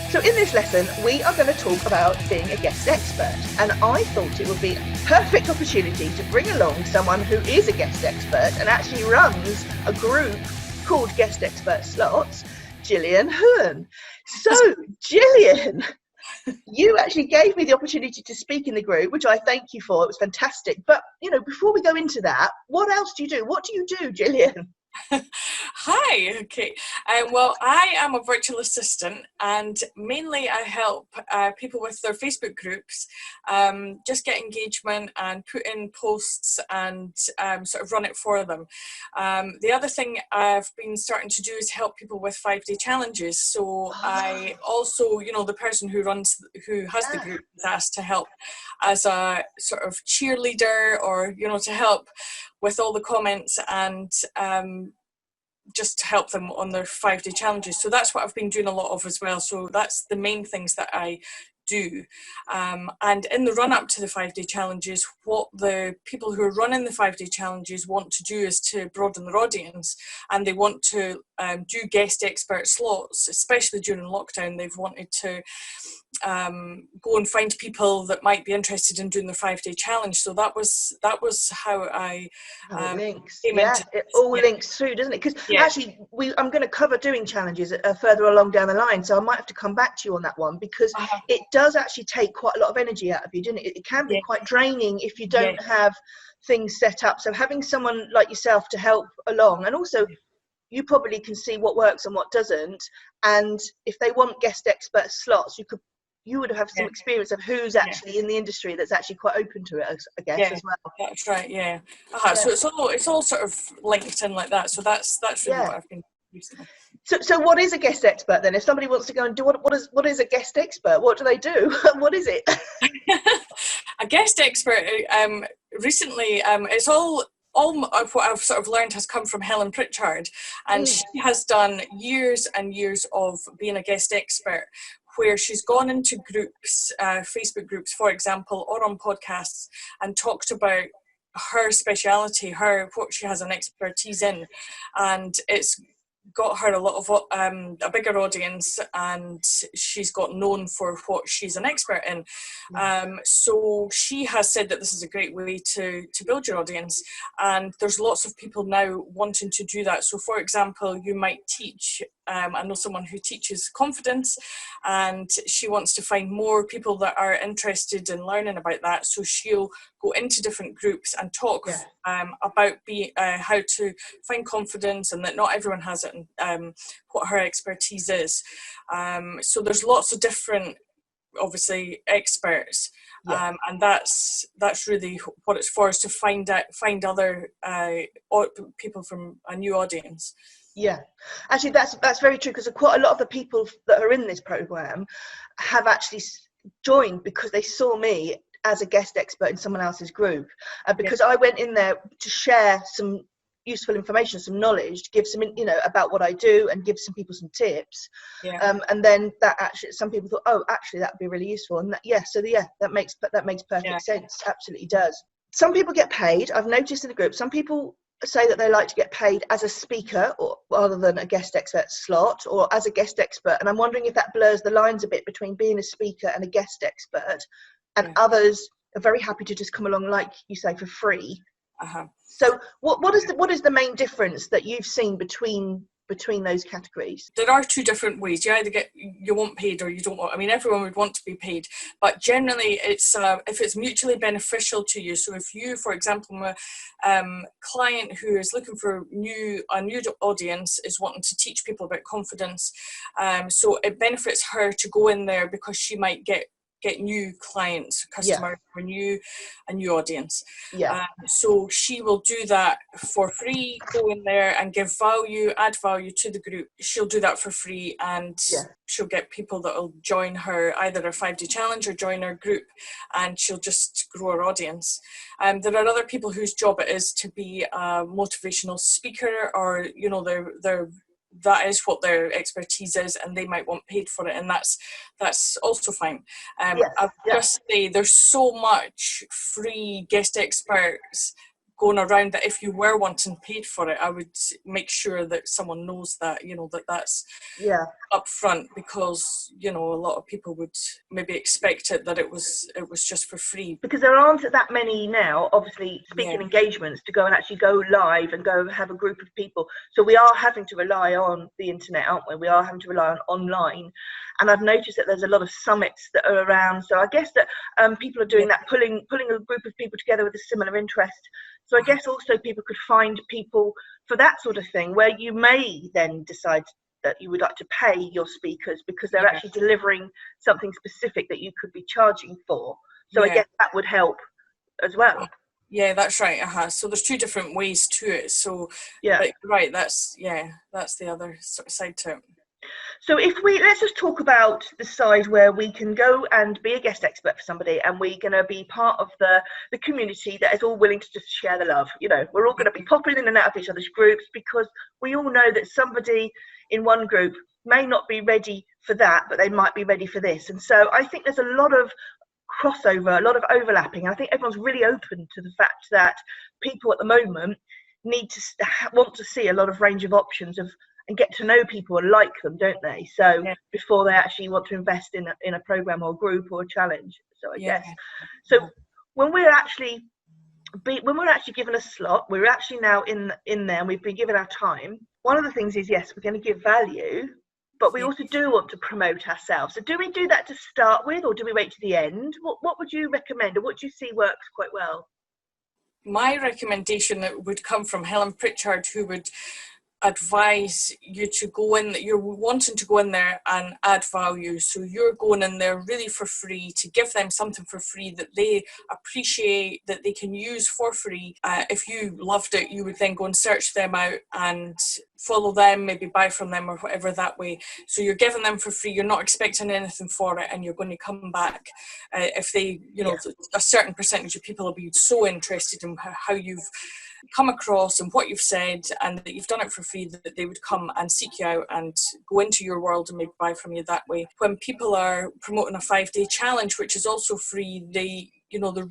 So in this lesson, we are going to talk about being a guest expert. And I thought it would be a perfect opportunity to bring along someone who is a guest expert and actually runs a group called Guest Expert Slots, Gillian Heughan. So, Gillian, you actually gave me the opportunity to speak in the group, which I thank you for. It was fantastic. But, before we go into that, what else do you do? What do you do, Gillian? Hi, okay. Well, I am a virtual assistant, and mainly I help people with their Facebook groups just get engagement and put in posts and sort of run it for them. The other thing I've been starting to do is help people with 5-day challenges. So I also, the person who has the group is asked to help as a sort of cheerleader, or, to help with all the comments and just to help them on their 5-day challenges. So that's what I've been doing a lot of as well. So that's the main things that I do. And in the run up to the 5-day challenges, what the people who are running the 5-day challenges want to do is to broaden their audience, and they want to do guest expert slots, especially during lockdown. They've wanted to go and find people that might be interested in doing the 5-day challenge. So that was how I links. came Yeah, into it all links through, doesn't it? Because actually, I'm going to cover doing challenges further along down the line, so I might have to come back to you on that one, because it does actually take quite a lot of energy out of you, doesn't it? It can be quite draining if you don't have things set up. So having someone like yourself to help along, and also you probably can see what works and what doesn't, and if they want guest expert slots, you would have some experience of who's actually in the industry that's actually quite open to it, I guess, as well. That's right. So it's all sort of linked in like that. So that's really what I've been recently. So what is a guest expert then? If somebody wants to go and do what is a guest expert? What do they do? What is it? A guest expert recently, it's all of what I've sort of learned has come from Helen Pritchard, and she has done years and years of being a guest expert, where she's gone into groups, Facebook groups, for example, or on podcasts, and talked about her speciality, what she has an expertise in, and it's got her a lot of a bigger audience, and she's got known for what she's an expert in. So she has said that this is a great way to build your audience, and there's lots of people now wanting to do that. So for example, you might teach, I know someone who teaches confidence, and she wants to find more people that are interested in learning about that, so she'll go into different groups and talk about how to find confidence, and that not everyone has it, and what her expertise is. So there's lots of different, obviously, experts, and that's really what it's for, is to find other people from a new audience. Yeah, actually that's very true, because quite a lot of the people that are in this program have actually joined because they saw me as a guest expert in someone else's group, because I went in there to share some useful information, some knowledge, to give some about what I do, and give some people some tips, and then that actually some people thought, oh, actually that would be really useful, and that makes perfect sense. Absolutely does. Some people get paid. I've noticed in the group, some people say that they like to get paid as a speaker, or rather than a guest expert slot, or as a guest expert, and I'm wondering if that blurs the lines a bit between being a speaker and a guest expert, and others are very happy to just come along, like you say, for free. So what is the main difference that you've seen between those categories? There are two different ways. You either you want paid, or you don't want. I mean, everyone would want to be paid, but generally it's if it's mutually beneficial to you. So if you, for example, a client who is looking for a new audience, is wanting to teach people about confidence, so it benefits her to go in there, because she might get new clients, customers, or a new audience. So she will do that for free, go in there and add value to the group. She'll do that for free, and she'll get people that will join her, either her 5-day challenge or join her group, and she'll just grow her audience. There are other people whose job it is to be a motivational speaker, or that is what their expertise is, and they might want paid for it, and that's also fine. I'll just say there's so much free guest experts going around that if you were wanting paid for it, I would make sure that someone knows that, that's up front, because, a lot of people would maybe expect it that it was just for free. Because there aren't that many now, obviously, speaking engagements to go and actually go live and go have a group of people. So we are having to rely on the internet, aren't we? We are having to rely on online. And I've noticed that there's a lot of summits that are around. So I guess that people are doing that, pulling a group of people together with a similar interest. So I guess also people could find people for that sort of thing, where you may then decide that you would like to pay your speakers because they're actually delivering something specific that you could be charging for. So I guess that would help as well. Yeah, that's right. So there's two different ways to it. So right, that's the other sort of side to it. So let's just talk about the side where we can go and be a guest expert for somebody, and we're going to be part of the community that is all willing to just share the love. We're all going to be popping in and out of each other's groups, because we all know that somebody in one group may not be ready for that, but they might be ready for this. And so I think there's a lot of crossover, a lot of overlapping. And I think everyone's really open to the fact that people at the moment want to see a lot of range of options and get to know people and like them, don't they? So before they actually want to invest in a program or a group or a challenge. So I guess. So when we're actually given a slot, we're actually now in there, and we've been given our time. One of the things is, yes, we're going to give value, but we also do want to promote ourselves. So do we do that to start with, or do we wait to the end? What would you recommend, or what do you see works quite well? My recommendation would come from Helen Pritchard, who would advise you to go in, that you're wanting to go in there and add value. So you're going in there really for free, to give them something for free that they appreciate, that they can use for free. If you loved it, you would then go and search them out and follow them, maybe buy from them or whatever that way. So you're giving them for free, you're not expecting anything for it, and you're going to come back if they, a certain percentage of people will be so interested in how you've come across and what you've said, and that you've done it for free, that they would come and seek you out and go into your world and maybe buy from you that way. When people are promoting a 5-day challenge, which is also free, the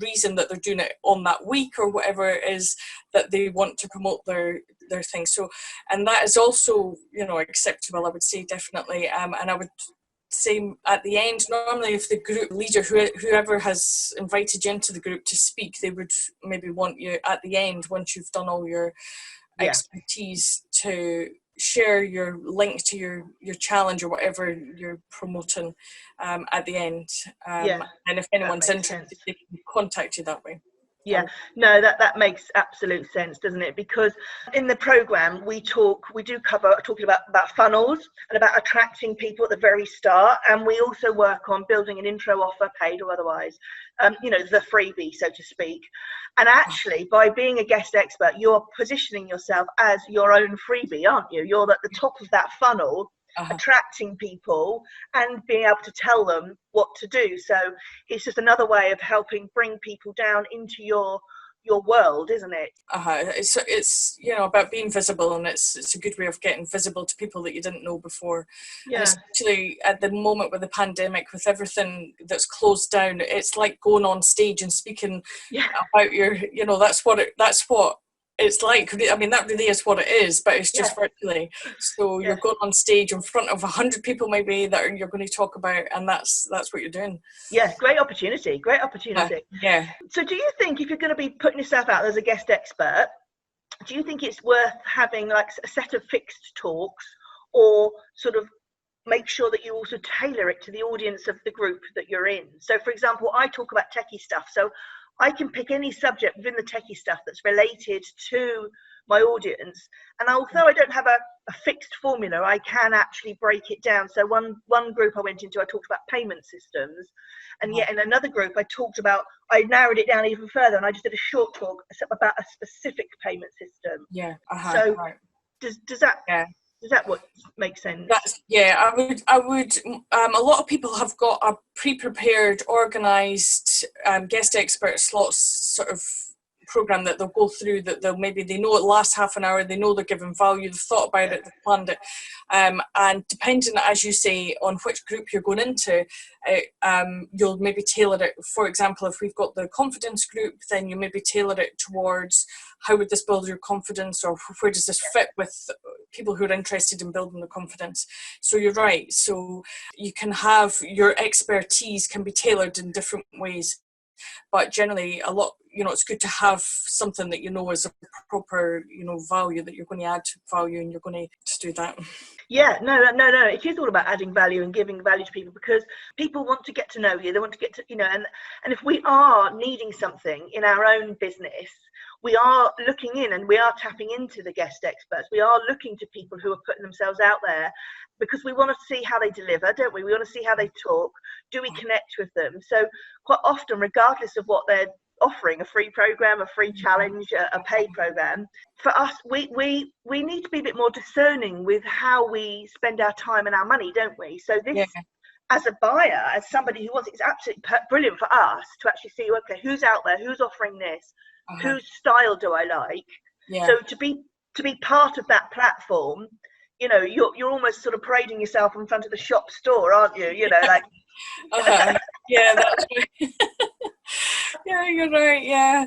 reason that they're doing it on that week or whatever is that they want to promote their thing. So, and that is also, acceptable, I would say, definitely. And I would say at the end, normally if the group leader, whoever has invited you into the group to speak, they would maybe want you at the end, once you've done all your expertise, to share your link to your challenge or whatever you're promoting at the end. And if anyone's interested, they can contact you that way. No, that makes absolute sense, doesn't it? Because in the program we do cover talking about funnels and about attracting people at the very start, and we also work on building an intro offer, paid or otherwise, the freebie, so to speak. And actually, by being a guest expert, you're positioning yourself as your own freebie, aren't you? You're at the top of that funnel, attracting people and being able to tell them what to do. So it's just another way of helping bring people down into your world, isn't it? It's about being visible, and it's a good way of getting visible to people that you didn't know before. And especially at the moment with the pandemic, with everything that's closed down, it's like going on stage and speaking about your, that's what it's like. I mean, that really is what it is, but it's just virtually. So you're going on stage in front of 100 people maybe that you're going to talk about, and that's what you're doing. Great opportunity. So do you think, if you're going to be putting yourself out as a guest expert, do you think it's worth having like a set of fixed talks, or sort of make sure that you also tailor it to the audience of the group that you're in? So for example, I talk about techie stuff, so I can pick any subject within the techie stuff that's related to my audience. And although I don't have a fixed formula, I can actually break it down. So one group I went into, I talked about payment systems. And yet in another group, I narrowed it down even further, and I just did a short talk about a specific payment system. Does that what makes sense? I would. A lot of people have got a pre-prepared, organised guest expert slots sort of program that they'll go through, that they know it lasts half an hour, they know they're giving value, they've thought about it, they've planned it, and depending, as you say, on which group you're going into, you'll maybe tailor it. For example, if we've got the confidence group, then you maybe tailor it towards how would this build your confidence, or where does this fit with people who are interested in building the confidence. So you're right, so you can have your expertise can be tailored in different ways, but generally a lot, it's good to have something that is a proper value, that you're going to add value, and you're going to do that. Yeah, no, it is all about adding value and giving value to people, because people want to get to know you, they want to get to and if we are needing something in our own business, we are looking in and we are tapping into the guest experts. We are looking to people who are putting themselves out there, because we want to see how they deliver, don't we? We want to see how they talk. Do we connect with them? So quite often, regardless of what they're offering, a free program, a free challenge, a paid program, for us, we need to be a bit more discerning with how we spend our time and our money, don't we? So this, as a buyer, as somebody who wants it, it's absolutely brilliant for us to actually see, okay, who's out there, who's offering this, whose style do I like? So to be part of that platform, you're almost sort of parading yourself in front of the shop store, aren't you? Like yeah, that's right. Yeah, you're right. Yeah,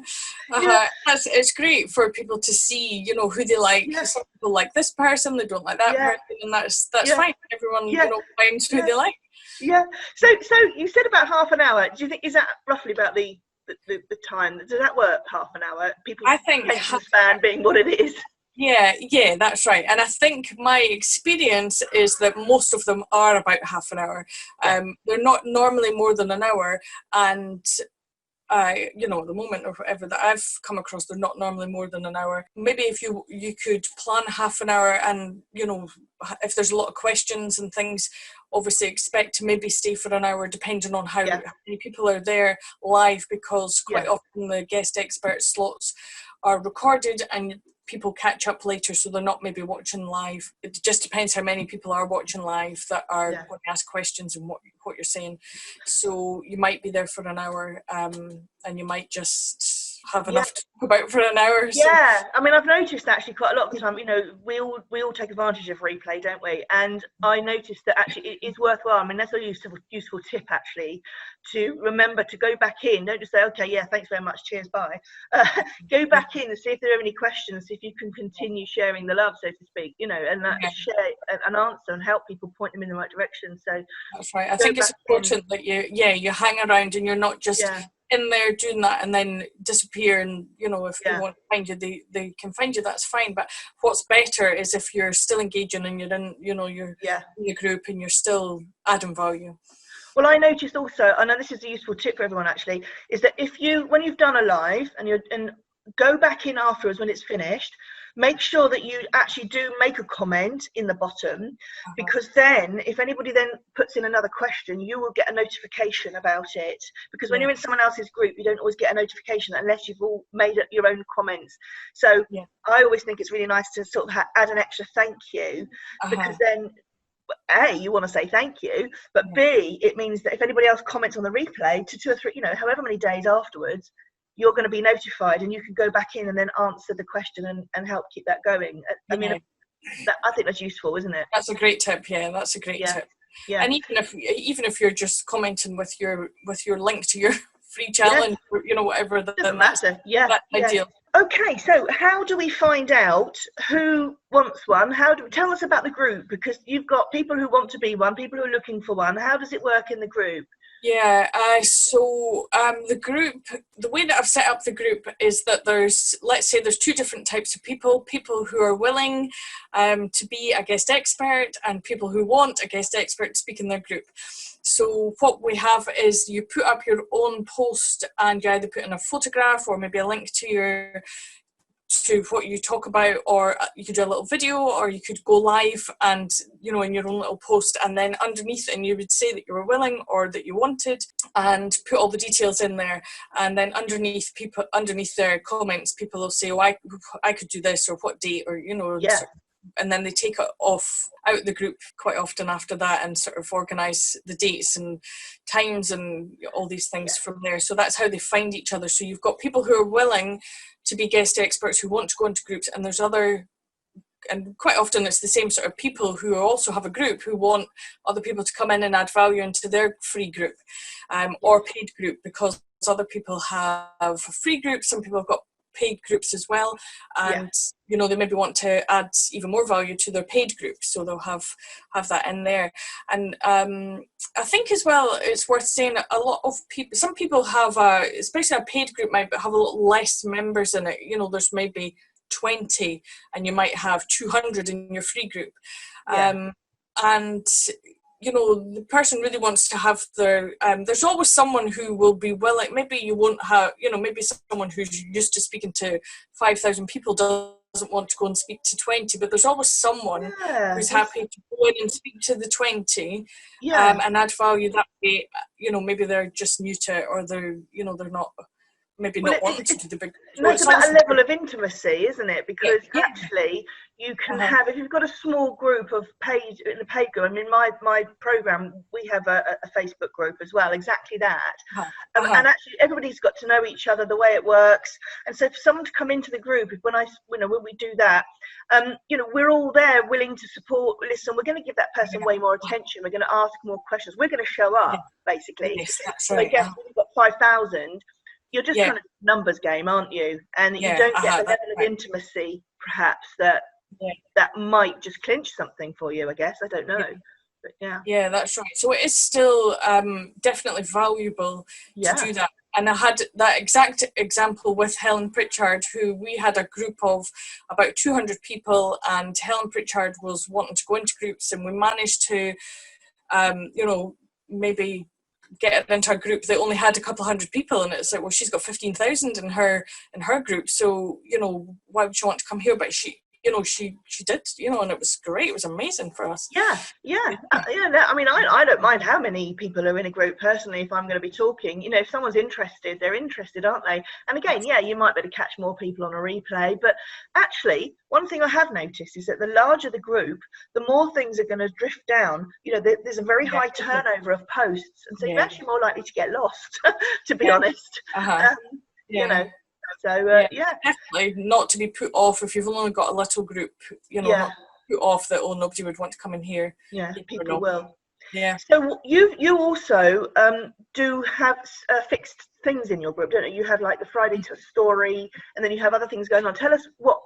it's great for people to see, who they like. Some people like this person, they don't like that person, and that's fine. Everyone, finds who they like. Yeah. So you said about half an hour. Do you think, is that roughly about the time? Does that work? Half an hour? People's attention span being what it is. Yeah, that's right. And I think my experience is that most of them are about half an hour. They're not normally more than an hour, and at the moment or whatever that I've come across, they're not normally more than an hour. Maybe if you could plan half an hour, and if there's a lot of questions and things, obviously expect to maybe stay for an hour, depending on how many people are there live, because quite often the guest expert slots are recorded and people catch up later, so they're not maybe watching live. It just depends how many people are watching live that are going to ask questions and what you're saying. So you might be there for an hour, and you might just have enough to talk about for an hour. So. Yeah, I mean, I've noticed actually quite a lot of the time, we all take advantage of replay, don't we? And I noticed that actually it is worthwhile. I mean, that's a useful tip actually, to remember to go back in. Don't just say, okay, yeah, thanks very much, cheers, bye. Go back in and see if there are any questions, if you can continue sharing the love, so to speak, and share an answer and help people, point them in the right direction. So that's right. I think it's important that you hang around and you're not just in there doing that and then disappear, and if they want to find you, they can find you, that's fine. But what's better is if you're still engaging and you're in you're in the group and you're still adding value. Well, I noticed also, I know this is a useful tip for everyone actually, is that when you've done a live and go back in afterwards when it's finished, make sure that you actually do make a comment in the bottom, because then if anybody then puts in another question, you will get a notification about it, because when you're in someone else's group, you don't always get a notification unless you've all made up your own comments. So I always think it's really nice to sort of add an extra thank you, because then A, you want to say thank you, but B, it means that if anybody else comments on the replay to 2 or 3, however many days afterwards, you're going to be notified and you can go back in and then answer the question and help keep that going. I mean, I think that's useful, isn't it? That's a great tip. Yeah, that's a great tip. Yeah. And even if you're just commenting with your link to your free challenge, or, whatever, doesn't matter. That's ideal. Okay, so how do we find out who wants one? Tell us about the group, because you've got people who want to be one, people who are looking for one. How does it work in the group? So the group, the way that I've set up the group is that there's 2 different types of people who are willing to be a guest expert, and people who want a guest expert to speak in their group. So what we have is you put up your own post, and you either put in a photograph or maybe a link to what you talk about, or you could do a little video, or you could go live and in your own little post, and then underneath, and you would say that you were willing or that you wanted, and put all the details in there. And then underneath their comments, people will say, oh, I could do this, or what date, or and then they take it off out the group quite often after that and sort of organise the dates and times and all these things from there. So that's how they find each other. So you've got people who are willing to be guest experts who want to go into groups, and there's other, and quite often it's the same sort of people who also have a group who want other people to come in and add value into their free group or paid group, because other people have a free group, some people have got paid groups as well, and you know, they maybe want to add even more value to their paid group, so they'll have that in there. And I think as well it's worth saying a lot of people, some people have especially a paid group might have a lot less members in it. You know, there's maybe 20 and you might have 200 in your free group, and you know, the person really wants to have their there's always someone who will be willing, maybe you won't have, you know, maybe someone who's used to speaking to 5,000 people doesn't want to go and speak to 20, but there's always someone who's happy to go in and speak to the 20 and add value that way. You know, maybe they're just new to it, or they're, you know, they're not maybe not wanting to do the big. No, it's about a level of intimacy, isn't it? Because actually you can have, if you've got a small group of in a paid group, I mean, my program, we have a Facebook group as well, exactly that. And actually everybody's got to know each other, the way it works. And so for someone to come into the group, when we do that, you know, we're all there willing to support. Listen, we're going to give that person way more attention. We're going to ask more questions. We're going to show up, basically. Yes, that's so right. I guess when you've got 5,000, you're just kind of a numbers game, aren't you? And you don't get the level of intimacy, perhaps, that might just clinch something for you, I guess. I don't know. But yeah, that's right. So it is still definitely valuable to do that. And I had that exact example with Helen Pritchard, who we had a group of about 200 people, and Helen Pritchard was wanting to go into groups, and we managed to, you know, maybe get it into a group that only had a couple hundred people, and it's like, well, she's got 15,000 in her group, so, you know, why would she want to come here? But she, you know, she did, you know, and it was great. It was amazing for us. I mean, I don't mind how many people are in a group personally. If I'm going to be talking, you know, if someone's interested, they're interested, aren't they? And again, you might be able to catch more people on a replay, but actually one thing I have noticed is that the larger the group, the more things are going to drift down. You know, there's a very high turnover of posts, and so you're actually more likely to get lost, to be honest. You know, so definitely not to be put off if you've only got a little group, you know, not put off that, oh, nobody would want to come in here. People will. So you also do have fixed things in your group, don't you? You have like the Friday to story, and then you have other things going on. Tell us what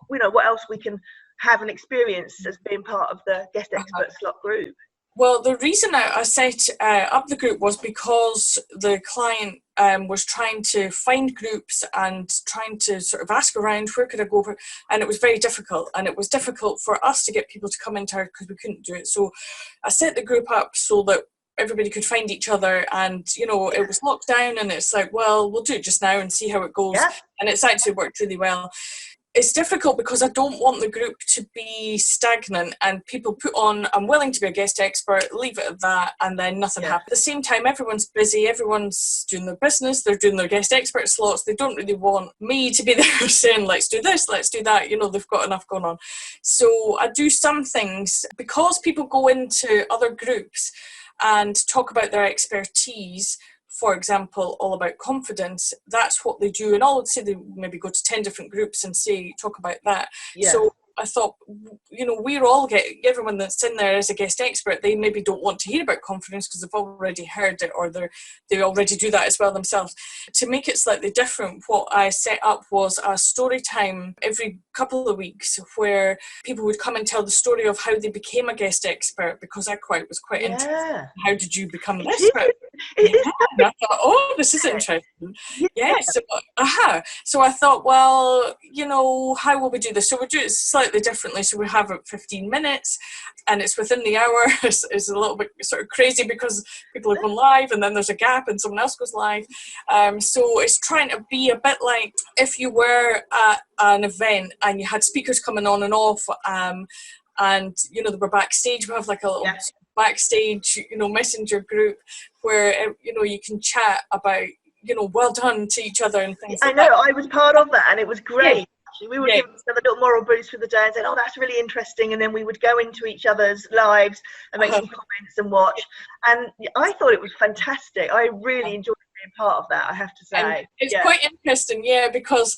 else we can have and experience as being part of the guest expert slot group. Well, the reason I set up the group was because the client was trying to find groups and trying to sort of ask around, where could I go for, and it was very difficult. And it was difficult for us to get people to come into her because we couldn't do it. So I set the group up so that everybody could find each other, and, you know, it was locked down, and it's like, well, we'll do it just now and see how it goes. And it's actually worked really well. It's difficult because I don't want the group to be stagnant and people put on, I'm willing to be a guest expert, leave it at that, and then nothing happens. At the same time, everyone's busy, everyone's doing their business, they're doing their guest expert slots. They don't really want me to be there saying, let's do this, let's do that. You know, they've got enough going on. So I do some things because people go into other groups and talk about their expertise. For example, all about confidence, that's what they do. And all, say they maybe go to 10 different groups and talk about that. So I thought, you know, everyone that's in there as a guest expert, they maybe don't want to hear about confidence because they've already heard it, or they already do that as well themselves. To make it slightly different, what I set up was a story time every couple of weeks where people would come and tell the story of how they became a guest expert, because I was quite interested. How did you become an expert? And I thought, oh, this is interesting. So I thought, well, you know, how will we do this? So we do it slightly differently. So we have it 15 minutes and it's within the hour. It's a little bit sort of crazy because people are going live and then there's a gap and someone else goes live. So it's trying to be a bit like if you were at an event and you had speakers coming on and off, and, you know, they were backstage. We have like a little backstage, you know, messenger group where, you know, you can chat about, you know, well done to each other and things like that. I know, I was part of that and it was great. We would give each other little moral boost for the day and say, oh, that's really interesting. And then we would go into each other's lives and make some comments and watch. And I thought it was fantastic. I really enjoyed being part of that, I have to say. And it's quite interesting, because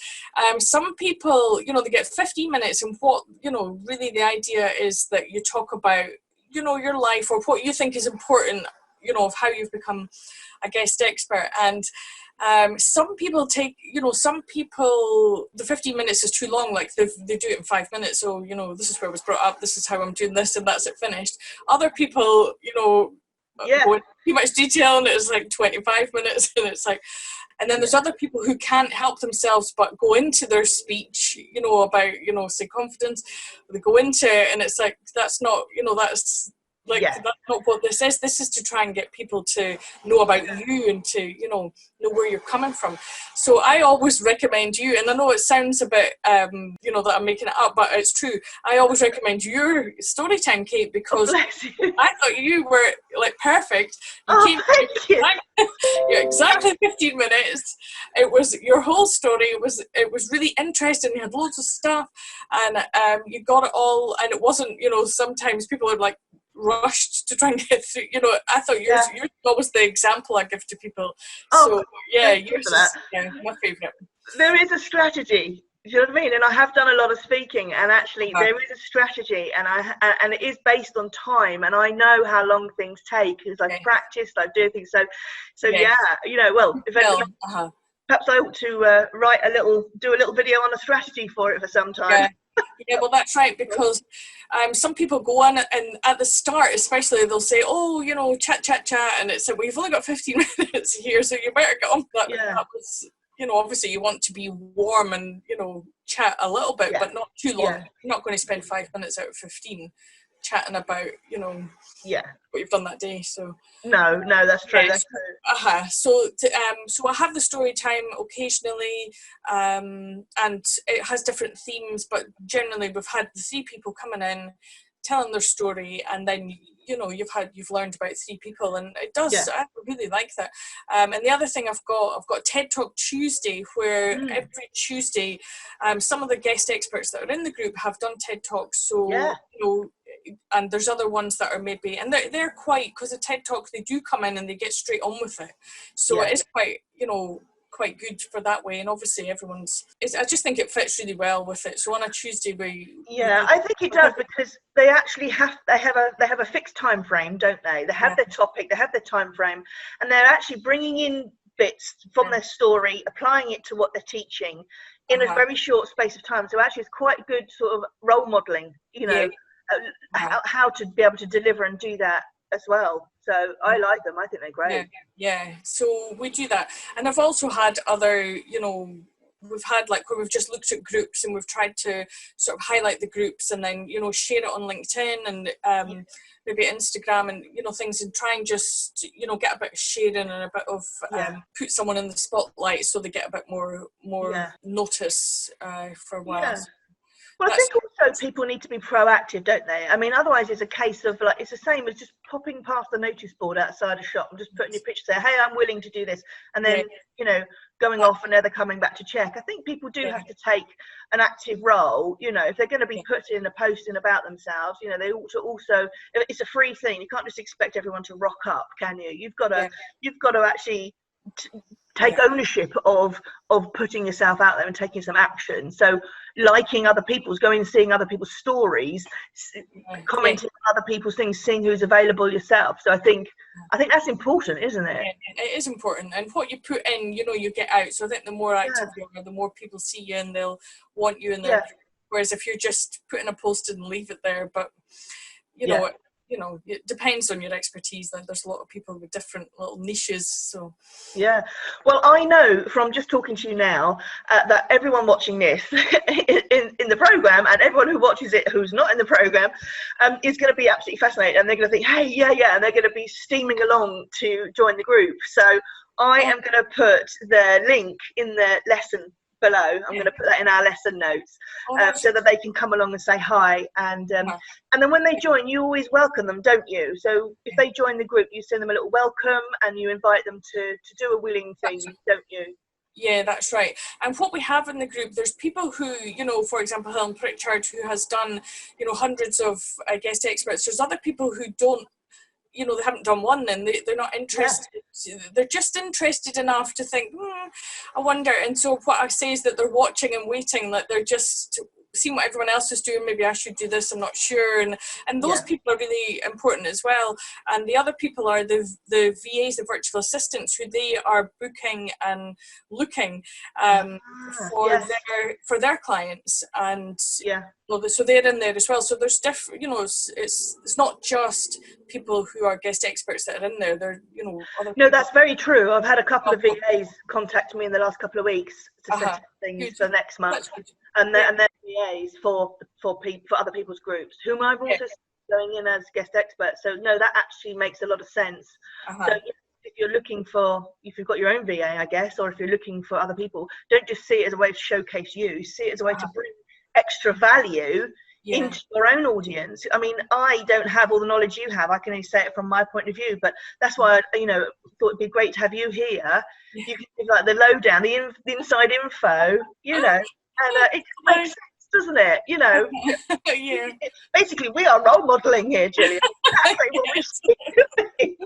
some people, they get 15 minutes, and what, really the idea is that you talk about, your life or what you think is important, of how you've become a guest expert. And some people take, the 15 minutes is too long, like they do it in 5 minutes. So, this is where I was brought up, this is how I'm doing this, and that's it, finished. Other people, go into too much detail, and it's like 25 minutes, and it's like, and then there's other people who can't help themselves but go into their speech, about, say confidence. They go into it, and it's like, that's not, that's like, that's not what this is. This is to try and get people to know about you and to, know where you're coming from. So I always recommend you, and I know it sounds a bit, that I'm making it up, but it's true. I always recommend your story time, Kate, because I thought you were like perfect. Thank you. You're exactly 15 minutes. It was your whole story. It was really interesting. You had loads of stuff, and you got it all. And it wasn't, sometimes people are like rushed to try and get through. I thought yours was the example I give to people. So yours is my favourite. There is a strategy. Do you know what I mean? And I have done a lot of speaking, and actually there is a strategy, and it is based on time, and I know how long things take because I've practiced, I do things. So perhaps I ought to do a little video on a strategy for it for some time. Yeah, well, that's right, because some people go on and at the start especially they'll say, oh, chat, and it's like, well, you've only got 15 minutes here, so you better get on that. That was, obviously you want to be warm and, chat a little bit, but not too long. You're not going to spend 5 minutes out of 15 chatting about, what you've done that day. So no, that's true. That's true. So I have the story time occasionally, and it has different themes, but generally we've had the 3 people coming in, telling their story, and then you've learned about 3 people, and it does. I really like that. And the other thing I've got TED Talk Tuesday, where every Tuesday, some of the guest experts that are in the group have done TED Talks. So and there's other ones that are maybe, and they're quite, because the TED Talk, they do come in and they get straight on with it. So it is quite, quite good for that way. And obviously I just think it fits really well with it. So on a Tuesday I think it does, because they actually have a fixed time frame, don't they? They have their topic, they have their time frame, and they're actually bringing in bits from their story, applying it to what they're teaching in a very short space of time. So actually it's quite good sort of role modeling, how to be able to deliver and do that as well. So I like them. I think they're great. So we do that, and I've also had other, we've had like where we've just looked at groups and we've tried to sort of highlight the groups and then share it on LinkedIn and maybe Instagram and things, and try and just get a bit of sharing and a bit of put someone in the spotlight so they get a bit more notice for a while. Well, I think also people need to be proactive, don't they? I mean, otherwise it's a case of like, it's the same as just popping past the notice board outside a shop and just putting your picture there, hey, I'm willing to do this, and then going off and they're coming back to check. I think people do have to take an active role. If they're going to be putting a posting about themselves, they ought to also, it's a free thing, you can't just expect everyone to rock up, can you? You've got to actually take ownership of putting yourself out there and taking some action. So liking other people's, going and seeing other people's stories, commenting on other people's things, seeing who's available yourself. So I think that's important, isn't it? It is important, and what you put in, you get out. So I think the more active you are, the more people see you and they'll want you in there. Whereas if you're just putting a post and leave it there, but it depends on your expertise. There's a lot of people with different little niches. So well, I know from just talking to you now that everyone watching this in the program, and everyone who watches it who's not in the program, is going to be absolutely fascinated, and they're going to think, hey, and they're going to be steaming along to join the group. So I am going to put the link in the lesson below. I'm going to put that in our lesson notes so that they can come along and say hi, and then when they join, you always welcome them, don't you? So if they join the group, you send them a little welcome and you invite them to do a willing thing, don't you? Yeah, that's right. And what we have in the group, there's people who, for example, Helen Pritchard, who has done, hundreds of guest experts. There's other people who don't, they haven't done one, and they're not interested. Yeah. They're just interested enough to think, I wonder. And so what I say is that they're watching and waiting, that they're just seeing what everyone else is doing. Maybe I should do this, I'm not sure. And those people are really important as well. And the other people are the VAs, the virtual assistants, who they are booking and looking for their clients. And so they're in there as well. So there's different, it's not just people who are guest experts that are in there. They're, other No, that's very true. I've had a couple of VAs contact me in the last couple of weeks to set up things for next month, and then VAs for other people's groups, whom I've also going in as guest experts. So no, that actually makes a lot of sense. So if you've got your own VA, I guess, or if you're looking for other people, don't just see it as a way to showcase you. See it as a way to bring extra value into your own audience. I mean, I don't have all the knowledge you have. I can only say it from my point of view, but that's why I thought it'd be great to have you here. You can give like the lowdown, the inside info, and it makes sense, doesn't it? Yeah. Basically, we are role modelling here, Gillian. Exactly what we're doing.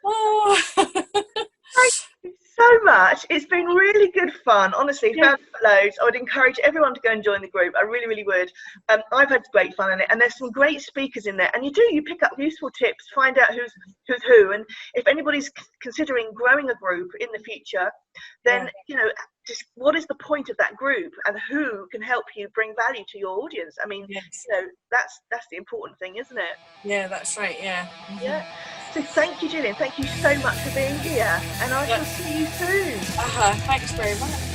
Oh. Thank you so much. It's been really good fun. Honestly, found loads. I would encourage everyone to go and join the group. I really, really would. I've had great fun in it, and there's some great speakers in there. And you pick up useful tips, find out who's who, and if anybody's considering growing a group in the future, then just what is the point of that group, and who can help you bring value to your audience? I mean, that's the important thing, isn't it? Yeah, that's right. Yeah. Yeah. So thank you, Gillian. Thank you so much for being here, and I shall see you soon. Thanks very much.